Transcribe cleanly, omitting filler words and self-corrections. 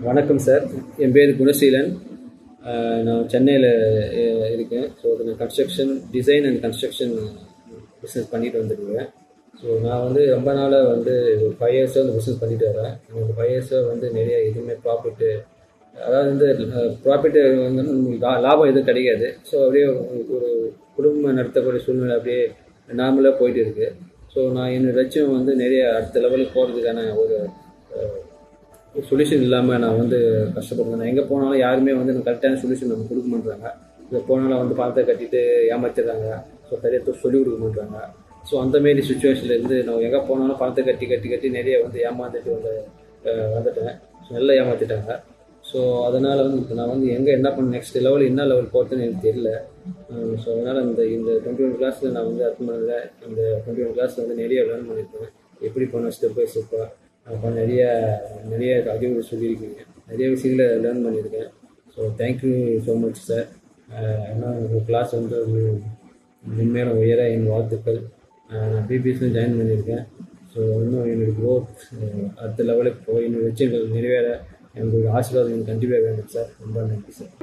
வணக்கம் சார். என் பேர் குணசீலன். நான் சென்னையில் இருக்கேன். ஸோ நான் construction design and construction business பண்ணிட்டு வந்துருக்கேன். ஸோ நான் வந்து ரொம்ப நாளாக வந்து ஒரு 5 இயர்ஸாக வந்து பிஸ்னஸ் பண்ணிட்டு வரேன். எனக்கு 5 இயர்ஸாக வந்து நிறைய எதுவுமே ப்ராஃபிட்டு, அதாவது வந்து ப்ராஃபிட்டு வந்து லாபம் எதுவும் கிடைக்காது. ஸோ அப்படியே ஒரு குடும்பம் நடத்தக்கூடிய சூழ்நிலை அப்படியே நார்மலாக போயிட்டு இருக்குது. ஸோ நான் என்னோட லட்சியம் வந்து நிறைய அடுத்த லெவலுக்கு போகிறதுக்கான ஒரு சொல்யூஷன் இல்லாமல் நான் வந்து கஷ்டப்படுறேன். நான் எங்கே போனாலும் யாருமே வந்து எனக்கு கரெக்டான சொல்யூஷன் நம்ம கொடுக்க மாட்டாங்க. இங்கே போனாலும் வந்து பணத்தை கட்டிட்டு ஏமாத்திடுறாங்க. ஸோ சரியாக சொல்லிக் கொடுக்க மாட்டாங்க. ஸோ அந்தமாரி சுச்சுவேஷன்லேருந்து நான் எங்கே போனாலும் பணத்தை கட்டி நிறைய வந்து ஏமாந்துட்டு வந்துட்டேன். ஸோ நல்லா ஏமாற்றிட்டாங்க. ஸோ அதனால் வந்து இப்போ நான் வந்து எங்கே என்ன பண்ண நெக்ஸ்ட் லெவல் என்ன லெவல் போகிறதுன்னு எனக்கு தெரியல. ஸோ அதனால் இந்த 21 கிளாஸில் நான் வந்து அட்டன் பண்ணல. இந்த 21 கிளாஸில் வந்து நிறைய லேர்ன் பண்ணியிருக்கேன். எப்படி பண்ண ஸ்டெப் பை ஸ்டெப்பாக அப்போ நிறைய அறிவுரை சொல்லியிருக்கீங்க. நிறைய விஷயங்களை லேர்ன் பண்ணியிருக்கேன். So thank you so much sir. ஏன்னா உங்கள் கிளாஸ் வந்து மென்மேலும் உயர என் வாழ்த்துக்கள். நான் பிபிஎஸ்லையும் ஜாயின் பண்ணியிருக்கேன். ஸோ இன்னும் என்னோடய க்ரோத் அடுத்த லெவலுக்கு போய் என்னோடய லட்சியங்கள் நிறைவேற என்னோடய ஆசீர்வாதம் கண்டிப்பாக வேணும் சார். ரொம்ப நன்றி சார்.